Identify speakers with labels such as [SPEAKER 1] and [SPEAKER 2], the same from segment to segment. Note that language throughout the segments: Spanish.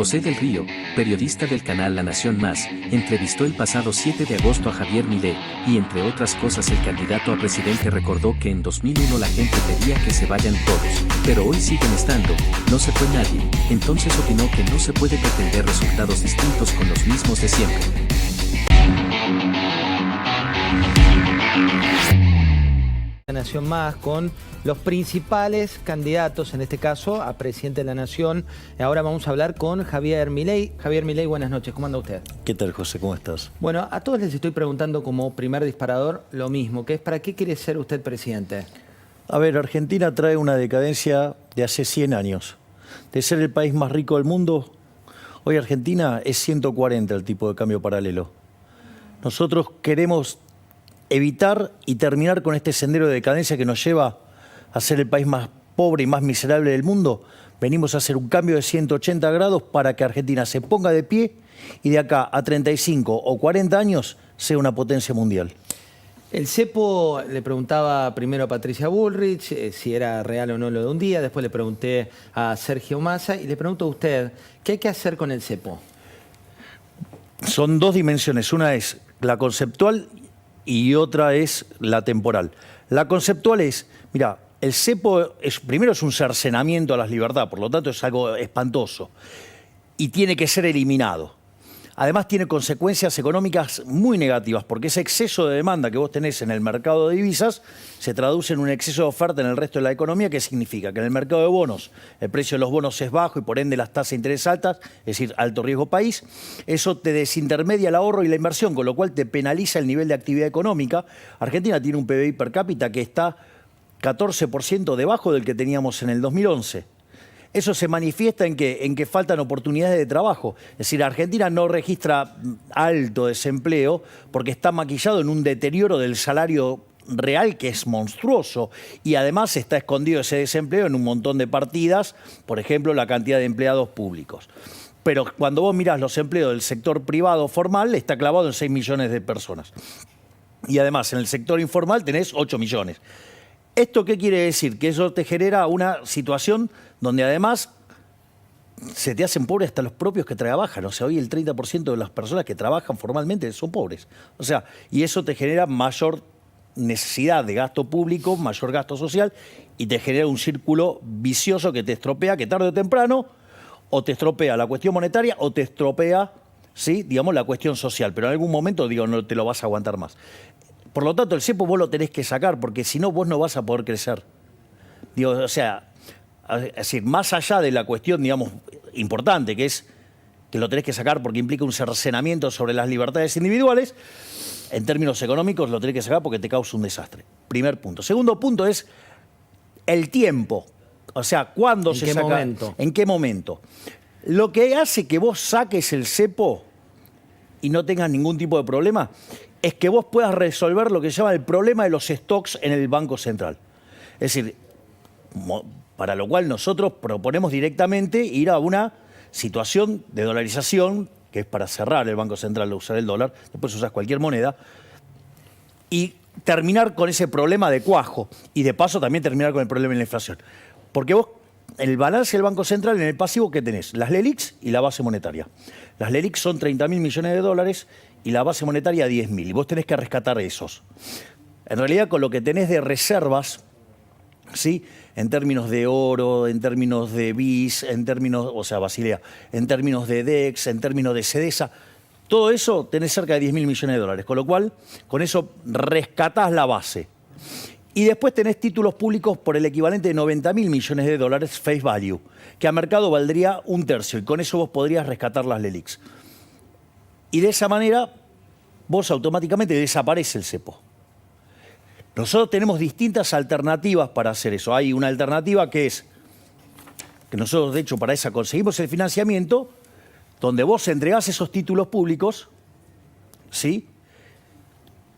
[SPEAKER 1] José del Río, periodista del canal La Nación Más, entrevistó el pasado 7 de agosto a Javier Milei, y entre otras cosas el candidato a presidente recordó que en 2001 la gente pedía que se vayan todos, pero hoy siguen estando, no se fue nadie, entonces opinó que no se puede pretender resultados distintos con los mismos de siempre.
[SPEAKER 2] La Nación Más con los principales candidatos, en este caso a presidente de la Nación. Ahora vamos a hablar con Javier Milei. Javier Milei, buenas noches, ¿cómo anda usted?
[SPEAKER 3] ¿Qué tal, José? ¿Cómo estás?
[SPEAKER 2] Bueno, a todos les estoy preguntando como primer disparador lo mismo, que es ¿para qué quiere ser usted presidente?
[SPEAKER 3] A ver, Argentina trae una decadencia de hace 100 años. De ser el país más rico del mundo, hoy Argentina es 140 el tipo de cambio paralelo. Nosotros queremos evitar y terminar con este sendero de decadencia que nos lleva a ser el país más pobre y más miserable del mundo. Venimos a hacer un cambio de 180 grados para que Argentina se ponga de pie y de acá a 35 o 40 años sea una potencia mundial.
[SPEAKER 2] El cepo, le preguntaba primero a Patricia Bullrich si era real o no lo de un día, después le pregunté a Sergio Massa y le pregunto a usted, ¿qué hay que hacer con el cepo?
[SPEAKER 3] Son dos dimensiones, una es la conceptual y otra es la temporal. La conceptual es, mira, el cepo primero es un cercenamiento a las libertades, por lo tanto es algo espantoso y tiene que ser eliminado. Además tiene consecuencias económicas muy negativas porque ese exceso de demanda que vos tenés en el mercado de divisas se traduce en un exceso de oferta en el resto de la economía, que significa que en el mercado de bonos el precio de los bonos es bajo y por ende las tasas de interés altas, es decir, alto riesgo país. Eso te desintermedia el ahorro y la inversión, con lo cual te penaliza el nivel de actividad económica. Argentina tiene un PBI per cápita que está 14% debajo del que teníamos en el 2011. Eso se manifiesta en que faltan oportunidades de trabajo. Es decir, Argentina no registra alto desempleo porque está maquillado en un deterioro del salario real que es monstruoso y además está escondido ese desempleo en un montón de partidas, por ejemplo, la cantidad de empleados públicos. Pero cuando vos mirás los empleos del sector privado formal, está clavado en 6 millones de personas. Y además, en el sector informal tenés 8 millones. ¿Esto qué quiere decir? Que eso te genera una situación donde además se te hacen pobres hasta los propios que trabajan. O sea, hoy el 30% de las personas que trabajan formalmente son pobres. O sea, y eso te genera mayor necesidad de gasto público, mayor gasto social y te genera un círculo vicioso que te estropea, que tarde o temprano o te estropea la cuestión monetaria o te estropea, ¿sí?, digamos, la cuestión social. Pero en algún momento, digo, no te lo vas a aguantar más. Por lo tanto, el cepo vos lo tenés que sacar, porque si no, vos no vas a poder crecer. Digo, o sea, es decir, más allá de la cuestión, digamos, importante, que es que lo tenés que sacar porque implica un cercenamiento sobre las libertades individuales, en términos económicos lo tenés que sacar porque te causa un desastre. Primer punto. Segundo punto es el tiempo. O sea, ¿cuándo se saca?
[SPEAKER 2] Momento?
[SPEAKER 3] ¿En qué momento? Lo que hace que vos saques el cepo y no tengas ningún tipo de problema es que vos puedas resolver lo que se llama el problema de los stocks en el Banco Central. Es decir, para lo cual nosotros proponemos directamente ir a una situación de dolarización, que es para cerrar el Banco Central, usar el dólar, después usás cualquier moneda, y terminar con ese problema de cuajo, y de paso también terminar con el problema de la inflación. Porque vos, el balance del Banco Central en el pasivo, ¿qué tenés? Las LELIQs y la base monetaria. Las LELIQs son 30.000 millones de dólares y la base monetaria 10.000. Y vos tenés que rescatar esos. En realidad, con lo que tenés de reservas, ¿sí?, en términos de oro, en términos de BIS, en términos, o sea, Basilea, en términos de DEX, en términos de CEDESA, todo eso tenés cerca de 10.000 millones de dólares. Con lo cual, con eso rescatás la base. Y después tenés títulos públicos por el equivalente de 90.000 millones de dólares face value, que a mercado valdría 1/3, y con eso vos podrías rescatar las LELIQs. Y de esa manera, vos automáticamente desaparece el cepo. Nosotros tenemos distintas alternativas para hacer eso. Hay una alternativa que es, que nosotros de hecho para esa conseguimos el financiamiento, donde vos entregás esos títulos públicos, ¿sí?,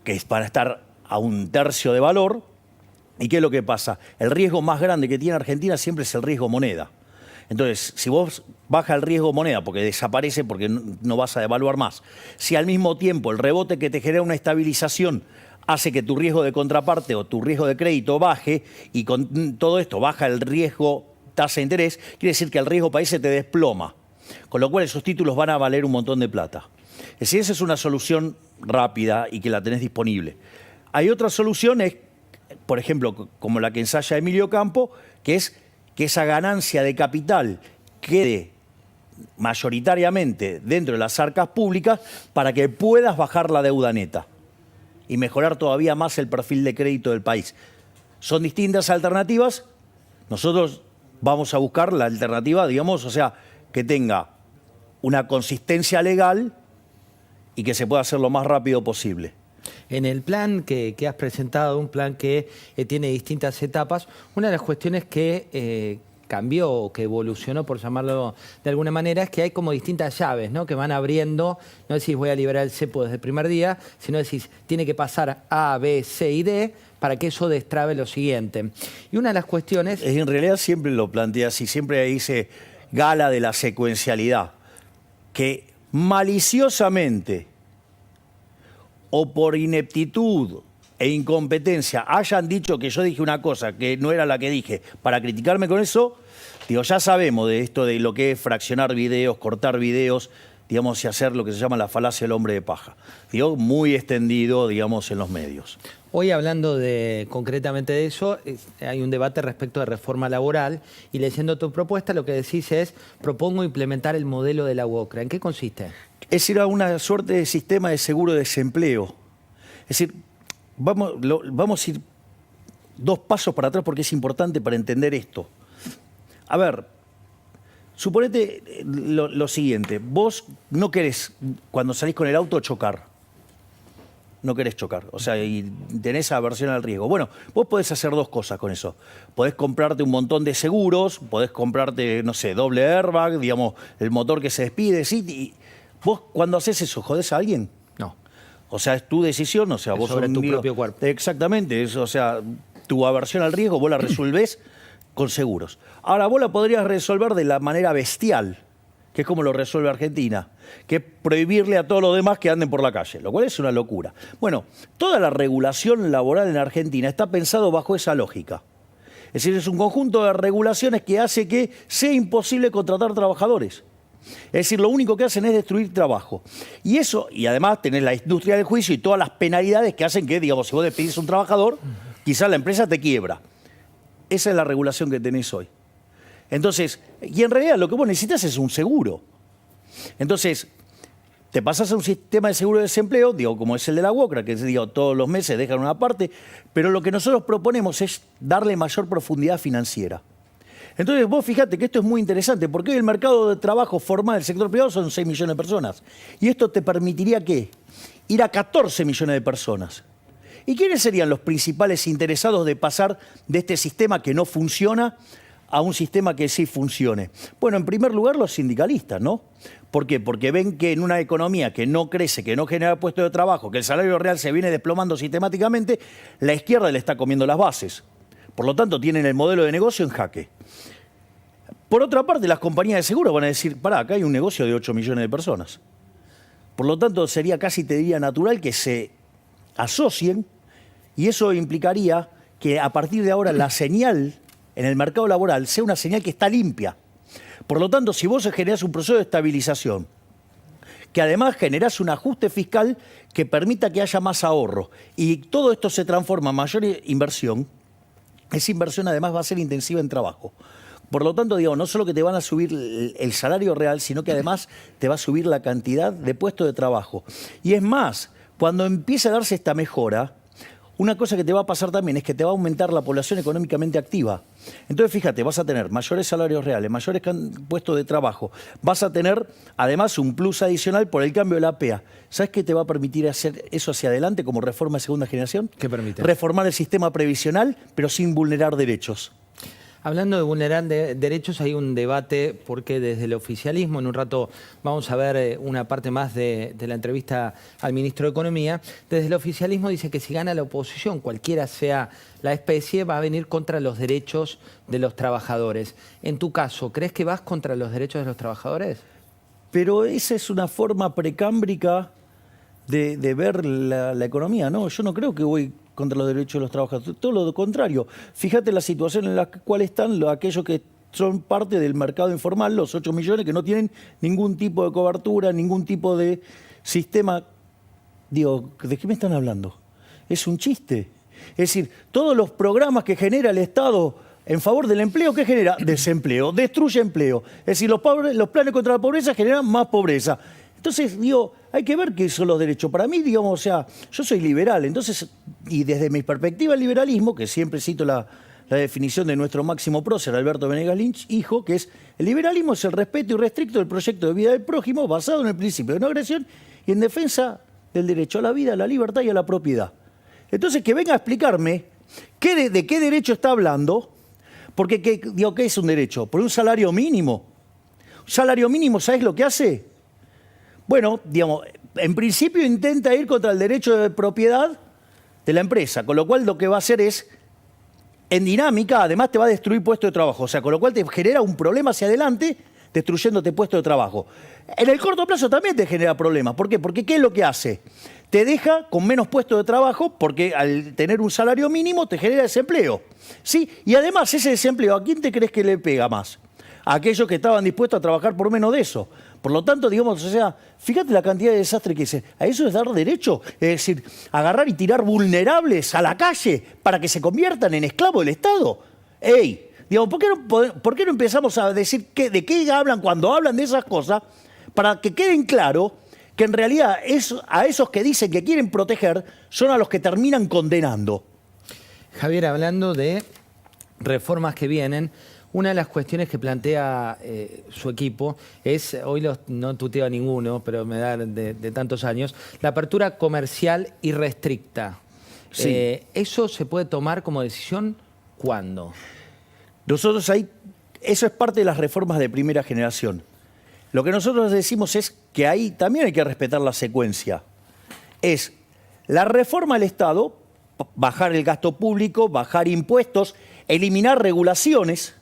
[SPEAKER 3] que es para estar a 1/3 de valor. ¿Y qué es lo que pasa? El riesgo más grande que tiene Argentina siempre es el riesgo moneda. Entonces, si vos baja el riesgo moneda porque desaparece, porque no vas a devaluar más, si al mismo tiempo el rebote que te genera una estabilización hace que tu riesgo de contraparte o tu riesgo de crédito baje y con todo esto baja el riesgo tasa de interés, quiere decir que el riesgo país se te desploma. con lo cual esos títulos van a valer un montón de plata. Es decir, esa es una solución rápida y que la tenés disponible. Hay otras soluciones, por ejemplo, como la que ensaya Emilio Campo, que es que esa ganancia de capital quede mayoritariamente dentro de las arcas públicas para que puedas bajar la deuda neta y mejorar todavía más el perfil de crédito del país. Son distintas alternativas. Nosotros vamos a buscar la alternativa, digamos, o sea, que tenga una consistencia legal y que se pueda hacer lo más rápido posible.
[SPEAKER 2] En el plan que has presentado, un plan que tiene distintas etapas, una de las cuestiones que cambió o que evolucionó, por llamarlo de alguna manera, es que hay como distintas llaves, ¿no?, que van abriendo. No decís voy a liberar el cepo desde el primer día, sino decís tiene que pasar A, B, C y D para que eso destrabe lo siguiente. Y una de las cuestiones...
[SPEAKER 3] En realidad siempre lo plantea así, siempre dice gala de la secuencialidad, que maliciosamente o por ineptitud e incompetencia hayan dicho que yo dije una cosa que no era la que dije para criticarme con eso, digo, ya sabemos de esto de lo que es fraccionar videos, cortar videos, digamos, y hacer lo que se llama la falacia del hombre de paja. Digo, muy extendido, digamos, en los medios.
[SPEAKER 2] Hoy hablando concretamente de eso, hay un debate respecto de reforma laboral y leyendo tu propuesta lo que decís es propongo implementar el modelo de la UOCRA. ¿En qué consiste? Es
[SPEAKER 3] ir a una suerte de sistema de seguro de desempleo. Es decir, vamos a ir 2 pasos para atrás porque es importante para entender esto. A ver, suponete lo siguiente. Vos no querés, cuando salís con el auto, chocar. No querés chocar, o sea, y tenés aversión al riesgo. Bueno, vos podés hacer 2 cosas con eso. Podés comprarte un montón de seguros, podés comprarte, no sé, doble airbag, digamos, el motor que se despide, ¿sí? Y vos cuando haces eso, ¿jodés a alguien?
[SPEAKER 2] No.
[SPEAKER 3] O sea, es tu decisión, o sea, vos
[SPEAKER 2] sobre tu propio cuerpo.
[SPEAKER 3] Exactamente, o sea, tu aversión al riesgo vos la resolvés con seguros. Ahora, vos la podrías resolver de la manera bestial, que es como lo resuelve Argentina, que es prohibirle a todos los demás que anden por la calle, lo cual es una locura. Bueno, toda la regulación laboral en Argentina está pensado bajo esa lógica. Es decir, es un conjunto de regulaciones que hace que sea imposible contratar trabajadores. Es decir, lo único que hacen es destruir trabajo. Y eso, y además tenés la industria del juicio y todas las penalidades que hacen que, digamos, si vos despedís a un trabajador, quizás la empresa te quiebra. Esa es la regulación que tenés hoy. Entonces, y en realidad lo que vos necesitas es un seguro. Entonces, te pasás a un sistema de seguro de desempleo, digo, como es el de la UOCRA, que digo, todos los meses dejan una parte, pero lo que nosotros proponemos es darle mayor profundidad financiera. Entonces, vos fíjate que esto es muy interesante, porque hoy el mercado de trabajo formal del sector privado son 6 millones de personas. Y esto te permitiría, ¿qué? Ir a 14 millones de personas. ¿Y quiénes serían los principales interesados de pasar de este sistema que no funciona a un sistema que sí funcione? Bueno, en primer lugar, los sindicalistas, ¿no? ¿Por qué? Porque ven que en una economía que no crece, que no genera puestos de trabajo, que el salario real se viene desplomando sistemáticamente, la izquierda le está comiendo las bases. Por lo tanto, tienen el modelo de negocio en jaque. Por otra parte, las compañías de seguros van a decir, pará, acá hay un negocio de 8 millones de personas. Por lo tanto, sería casi, te diría, natural que se asocien y eso implicaría que a partir de ahora la señal en el mercado laboral sea una señal que está limpia. Por lo tanto, si vos generás un proceso de estabilización, que además generás un ajuste fiscal que permita que haya más ahorro y todo esto se transforma en mayor inversión, esa inversión además va a ser intensiva en trabajo. Por lo tanto, digamos, no solo que te van a subir el salario real, sino que además te va a subir la cantidad de puestos de trabajo. Y es más, cuando empiece a darse esta mejora, una cosa que te va a pasar también es que te va a aumentar la población económicamente activa. Entonces, fíjate, vas a tener mayores salarios reales, mayores puestos de trabajo. Vas a tener, además, un plus adicional por el cambio de la APA. ¿Sabes qué te va a permitir hacer eso hacia adelante como reforma de segunda generación?
[SPEAKER 2] ¿Qué permite?
[SPEAKER 3] Reformar el sistema previsional, pero sin vulnerar derechos.
[SPEAKER 2] Hablando de vulnerar derechos, hay un debate porque desde el oficialismo, en un rato vamos a ver una parte más de la entrevista al ministro de Economía, desde el oficialismo dice que si gana la oposición, cualquiera sea la especie, va a venir contra los derechos de los trabajadores. En tu caso, ¿crees que vas contra los derechos de los trabajadores?
[SPEAKER 3] Pero esa es una forma precámbrica de ver la economía, ¿no? Yo no creo que voy contra los derechos de los trabajadores, todo lo contrario. Fíjate la situación en la cual están aquellos que son parte del mercado informal, los 8 millones que no tienen ningún tipo de cobertura, ningún tipo de sistema. Digo, ¿de qué me están hablando? Es un chiste. Es decir, todos los programas que genera el Estado en favor del empleo, ¿qué genera? Desempleo, destruye empleo. Es decir, los planes contra la pobreza generan más pobreza. Entonces, digo, hay que ver qué son los derechos. Para mí, digamos, o sea, yo soy liberal, entonces, y desde mi perspectiva el liberalismo, que siempre cito la definición de nuestro máximo prócer, Alberto Venegas Lynch, hijo, que es: el liberalismo es el respeto irrestricto del proyecto de vida del prójimo basado en el principio de no agresión y en defensa del derecho a la vida, a la libertad y a la propiedad. Entonces, que venga a explicarme de qué derecho está hablando, porque digo, ¿qué es un derecho? Por un salario mínimo. Un salario mínimo, ¿sabes lo que hace? Bueno, digamos, en principio intenta ir contra el derecho de propiedad de la empresa, con lo cual lo que va a hacer es, en dinámica, además te va a destruir puestos de trabajo, o sea, con lo cual te genera un problema hacia adelante, destruyéndote puestos de trabajo. En el corto plazo también te genera problemas. ¿Por qué? Porque ¿qué es lo que hace? Te deja con menos puestos de trabajo, porque al tener un salario mínimo te genera desempleo, ¿sí? Y además ese desempleo, ¿a quién te crees que le pega más? A aquellos que estaban dispuestos a trabajar por menos de eso. Por lo tanto, digamos, o sea, fíjate la cantidad de desastre que es. A eso es dar derecho. Es decir, agarrar y tirar vulnerables a la calle para que se conviertan en esclavos del Estado. ¡Ey! Digamos, ¿por qué no empezamos a decir de qué hablan cuando hablan de esas cosas? Para que queden claro que en realidad a esos que dicen que quieren proteger son a los que terminan condenando.
[SPEAKER 2] Javier, hablando de reformas que vienen, una de las cuestiones que plantea su equipo es, hoy no tuteo a ninguno, pero me da de tantos años, la apertura comercial irrestricta.
[SPEAKER 3] Sí.
[SPEAKER 2] ¿Eso se puede tomar como decisión cuándo?
[SPEAKER 3] Nosotros eso es parte de las reformas de primera generación. Lo que nosotros decimos es que ahí también hay que respetar la secuencia. Es la reforma del Estado, bajar el gasto público, bajar impuestos, eliminar regulaciones.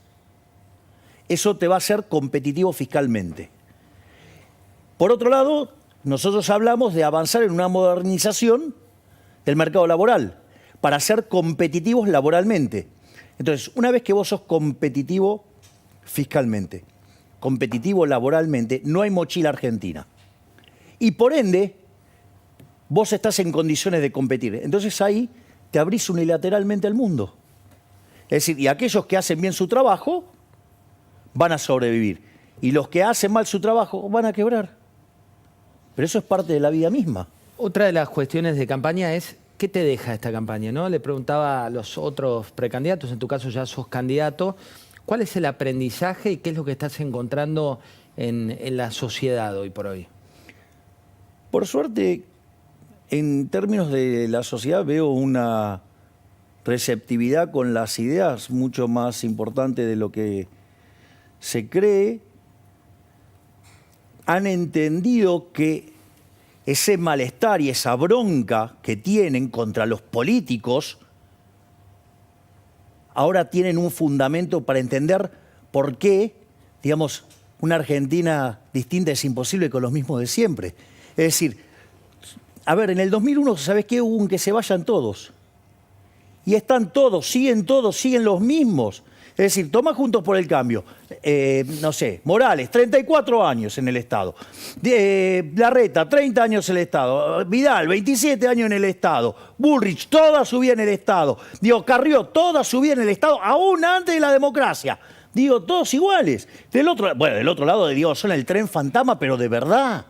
[SPEAKER 3] Eso te va a hacer competitivo fiscalmente. Por otro lado, nosotros hablamos de avanzar en una modernización del mercado laboral para ser competitivos laboralmente. Entonces, una vez que vos sos competitivo fiscalmente, competitivo laboralmente, no hay mochila argentina. Y por ende, vos estás en condiciones de competir. Entonces ahí te abrís unilateralmente al mundo. Es decir, y aquellos que hacen bien su trabajo van a sobrevivir. Y los que hacen mal su trabajo van a quebrar. Pero eso es parte de la vida misma.
[SPEAKER 2] Otra de las cuestiones de campaña es, ¿qué te deja esta campaña, no? Le preguntaba a los otros precandidatos, en tu caso ya sos candidato, ¿cuál es el aprendizaje y qué es lo que estás encontrando en la sociedad hoy por hoy?
[SPEAKER 3] Por suerte, en términos de la sociedad veo una receptividad con las ideas mucho más importante de lo que se cree. Han entendido que ese malestar y esa bronca que tienen contra los políticos ahora tienen un fundamento para entender por qué, digamos, una Argentina distinta es imposible con los mismos de siempre. Es decir, a ver, en el 2001, ¿sabés qué? Hubo un que se vayan todos. Y están siguen los mismos. Es decir, toma Juntos por el Cambio. No sé, Morales, 34 años en el Estado. Larreta, 30 años en el Estado. Vidal, 27 años en el Estado. Bullrich, toda su vida en el Estado. Digo, Carrió, toda su vida en el Estado, aún antes de la democracia. Digo, todos iguales. Del otro lado, digo, son el tren fantasma, pero de verdad.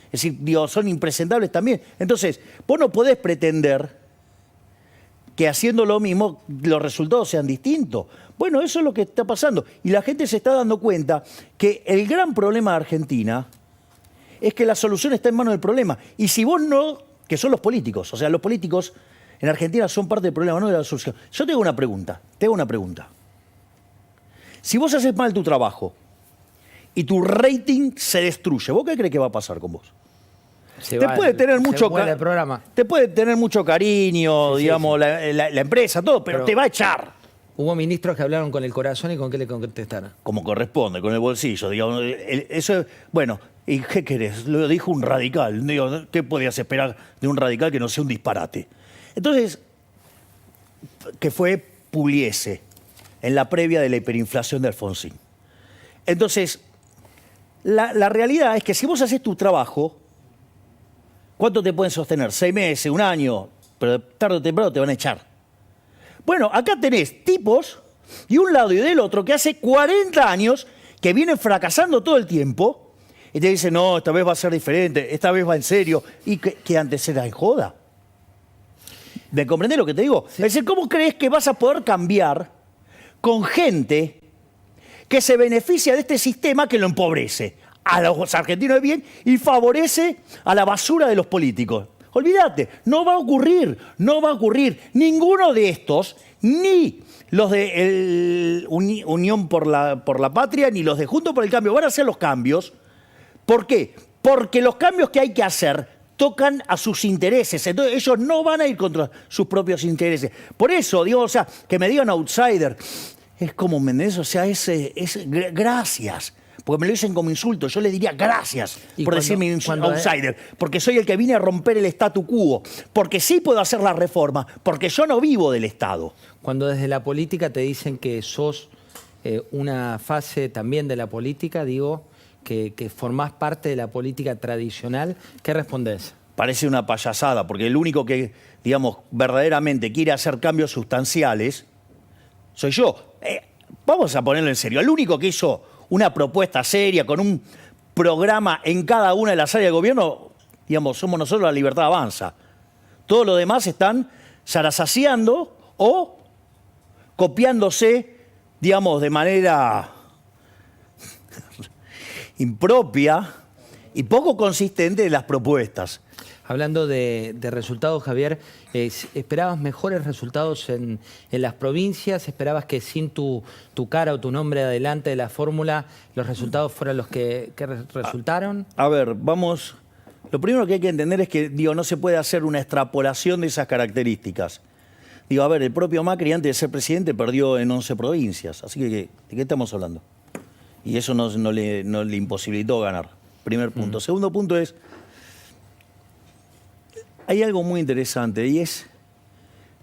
[SPEAKER 3] Es decir, digo, son impresentables también. Entonces, vos no podés pretender que haciendo lo mismo los resultados sean distintos. Bueno, eso es lo que está pasando. Y la gente se está dando cuenta que el gran problema de Argentina es que la solución está en manos del problema. Y si vos no, que son los políticos, o sea, los políticos en Argentina son parte del problema, no de la solución. Yo te hago una pregunta. Si vos haces mal tu trabajo y tu rating se destruye, ¿vos qué crees que va a pasar con vos? Te puede tener mucho cariño, digamos, la empresa, todo, pero te va a echar.
[SPEAKER 2] Hubo ministros que hablaron con el corazón y con qué le contestaron.
[SPEAKER 3] Como corresponde, con el bolsillo, digamos. Eso, bueno, ¿y qué querés? Lo dijo un radical. Digo, ¿qué podías esperar de un radical que no sea un disparate? Entonces, que fue Pugliese, en la previa de la hiperinflación de Alfonsín. Entonces, la realidad es que si vos haces tu trabajo, ¿cuánto te pueden sostener? 6 meses, 1 año, pero tarde o temprano te van a echar. Bueno, acá tenés tipos de un lado y del otro que hace 40 años que vienen fracasando todo el tiempo y te dicen, no, esta vez va a ser diferente, esta vez va en serio, y que antes era en joda. ¿Me comprendés lo que te digo? Sí. Es decir, ¿cómo crees que vas a poder cambiar con gente que se beneficia de este sistema que lo empobrece a los argentinos de bien y favorece a la basura de los políticos? Olvídate, no va a ocurrir, no va a ocurrir. Ninguno de estos, ni los de Unión por la Patria, ni los de Juntos por el Cambio, van a hacer los cambios. ¿Por qué? Porque los cambios que hay que hacer tocan a sus intereses. Entonces ellos no van a ir contra sus propios intereses. Por eso, digo, o sea, que me digan outsider, es como Mendes, o sea, es gracias. Porque me lo dicen como insulto. Yo les diría gracias por decirme outsider. Porque soy el que vine a romper el statu quo. Porque sí puedo hacer la reforma. Porque yo no vivo del Estado.
[SPEAKER 2] Cuando desde la política te dicen que sos una fase también de la política, digo, que formás parte de la política tradicional, ¿qué respondés?
[SPEAKER 3] Parece una payasada. Porque el único que, digamos, verdaderamente quiere hacer cambios sustanciales soy yo. Vamos a ponerlo en serio. El único que hizo una propuesta seria, con un programa en cada una de las áreas de gobierno, digamos, somos nosotros, La Libertad Avanza. Todos los demás están zarazaseando o copiándose, digamos, de manera impropia y poco consistente de las propuestas.
[SPEAKER 2] Hablando de resultados, Javier, ¿esperabas mejores resultados en las provincias? ¿Esperabas que sin tu cara o tu nombre adelante de la fórmula los resultados fueran los que resultaron?
[SPEAKER 3] A ver, vamos. Lo primero que hay que entender es que, digo, no se puede hacer una extrapolación de esas características. Digo, a ver, el propio Macri antes de ser presidente perdió en 11 provincias. Así que, ¿de qué estamos hablando? Y eso no le imposibilitó ganar. Primer punto. Segundo punto es, hay algo muy interesante y esto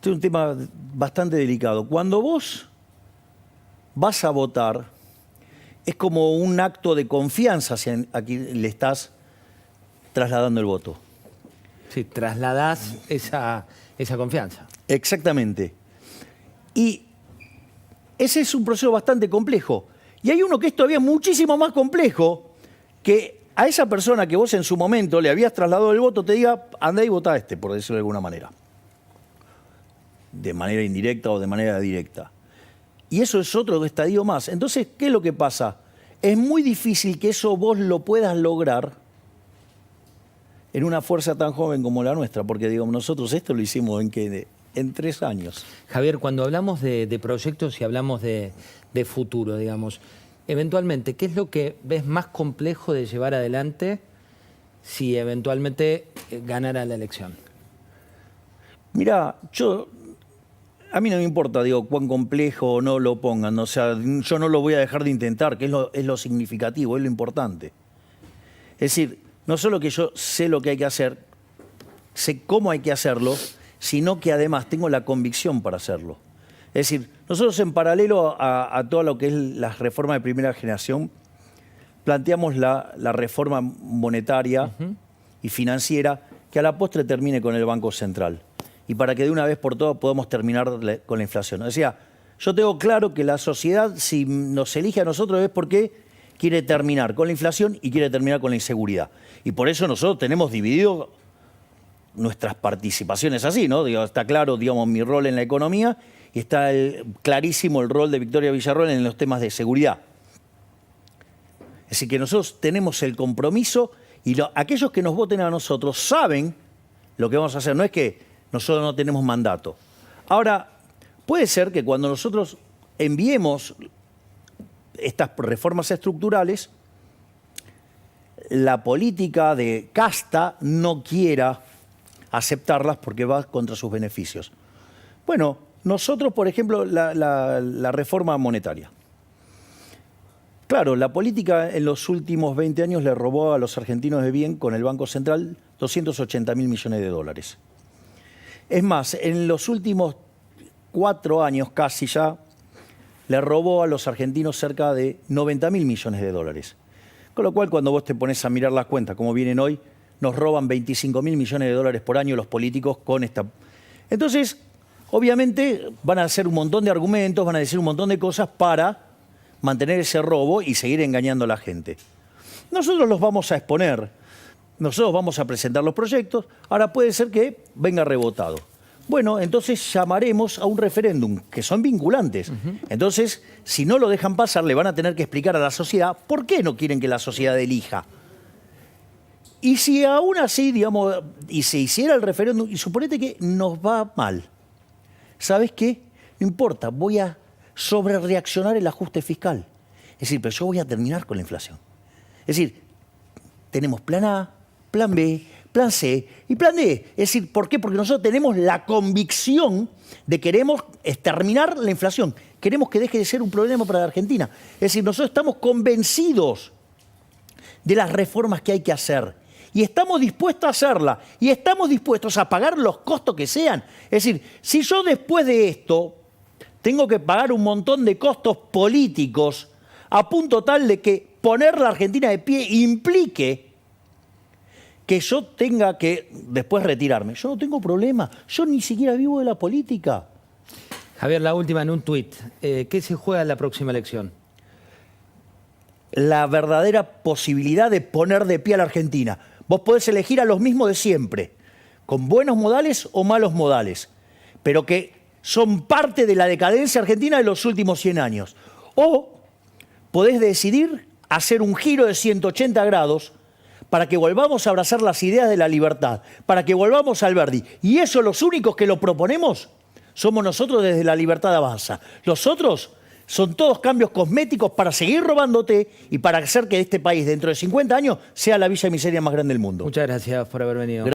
[SPEAKER 3] es un tema bastante delicado. Cuando vos vas a votar, es como un acto de confianza a quien le estás trasladando el voto.
[SPEAKER 2] Sí, trasladás esa confianza.
[SPEAKER 3] Exactamente. Y ese es un proceso bastante complejo. Y hay uno que es todavía muchísimo más complejo, que a esa persona que vos en su momento le habías trasladado el voto te diga, andá y votá por decirlo de alguna manera. De manera indirecta o de manera directa. Y eso es otro estadio más. Entonces, ¿qué es lo que pasa? Es muy difícil que eso vos lo puedas lograr en una fuerza tan joven como la nuestra, porque digamos, nosotros esto lo hicimos en 3 años.
[SPEAKER 2] Javier, cuando hablamos de proyectos y hablamos de futuro, digamos, eventualmente, ¿qué es lo que ves más complejo de llevar adelante si eventualmente ganara la elección?
[SPEAKER 3] Mirá, a mí no me importa, digo, cuán complejo o no lo pongan. O sea, yo no lo voy a dejar de intentar, que es lo significativo, es lo importante. Es decir, no solo que yo sé lo que hay que hacer, sé cómo hay que hacerlo, sino que además tengo la convicción para hacerlo. Es decir, nosotros en paralelo a todo lo que es la reforma de primera generación, planteamos la reforma monetaria y financiera que a la postre termine con el Banco Central. Y para que de una vez por todas podamos terminar con la inflación. O sea, yo tengo claro que la sociedad, si nos elige a nosotros, es porque quiere terminar con la inflación y quiere terminar con la inseguridad. Y por eso nosotros tenemos dividido nuestras participaciones así, ¿no? Digo, está claro, digamos, mi rol en la economía y está clarísimo el rol de Victoria Villarroel en los temas de seguridad. Es decir, que nosotros tenemos el compromiso y aquellos que nos voten a nosotros saben lo que vamos a hacer. No es que nosotros no tenemos mandato. Ahora, puede ser que cuando nosotros enviemos estas reformas estructurales, la política de casta no quiera aceptarlas porque va contra sus beneficios. Bueno, nosotros, por ejemplo, la reforma monetaria. Claro, la política en los últimos 20 años le robó a los argentinos de bien con el Banco Central 280.000 millones de dólares. Es más, en los últimos 4 años casi ya, le robó a los argentinos cerca de 90.000 millones de dólares. Con lo cual, cuando vos te pones a mirar las cuentas, como vienen hoy, nos roban 25.000 millones de dólares por año los políticos con esta. Entonces, obviamente, van a hacer un montón de argumentos, van a decir un montón de cosas para mantener ese robo y seguir engañando a la gente. Nosotros los vamos a exponer, nosotros vamos a presentar los proyectos, ahora puede ser que venga rebotado. Bueno, entonces llamaremos a un referéndum, que son vinculantes. Entonces, si no lo dejan pasar, le van a tener que explicar a la sociedad por qué no quieren que la sociedad elija. Y si aún así, digamos, y se hiciera el referéndum, y suponete que nos va mal, ¿sabes qué? No importa, voy a sobrereaccionar el ajuste fiscal. Es decir, pero yo voy a terminar con la inflación. Es decir, tenemos plan A, plan B, plan C y plan D. Es decir, ¿por qué? Porque nosotros tenemos la convicción de queremos exterminar la inflación. Queremos que deje de ser un problema para la Argentina. Es decir, nosotros estamos convencidos de las reformas que hay que hacer. Y estamos dispuestos a hacerlas. Y estamos dispuestos a pagar los costos que sean. Es decir, si yo después de esto tengo que pagar un montón de costos políticos a punto tal de que poner la Argentina de pie implique que yo tenga que después retirarme. Yo no tengo problema. Yo ni siquiera vivo de la política.
[SPEAKER 2] Javier, la última en un tuit. ¿Qué se juega en la próxima elección?
[SPEAKER 3] La verdadera posibilidad de poner de pie a la Argentina. Vos podés elegir a los mismos de siempre, con buenos modales o malos modales, pero que son parte de la decadencia argentina de los últimos 100 años. O podés decidir hacer un giro de 180 grados para que volvamos a abrazar las ideas de la libertad, para que volvamos al Alberdi. Y eso los únicos que lo proponemos somos nosotros desde La Libertad Avanza. Los otros son todos cambios cosméticos para seguir robándote y para hacer que este país dentro de 50 años sea la villa de miseria más grande del mundo.
[SPEAKER 2] Muchas gracias por haber venido.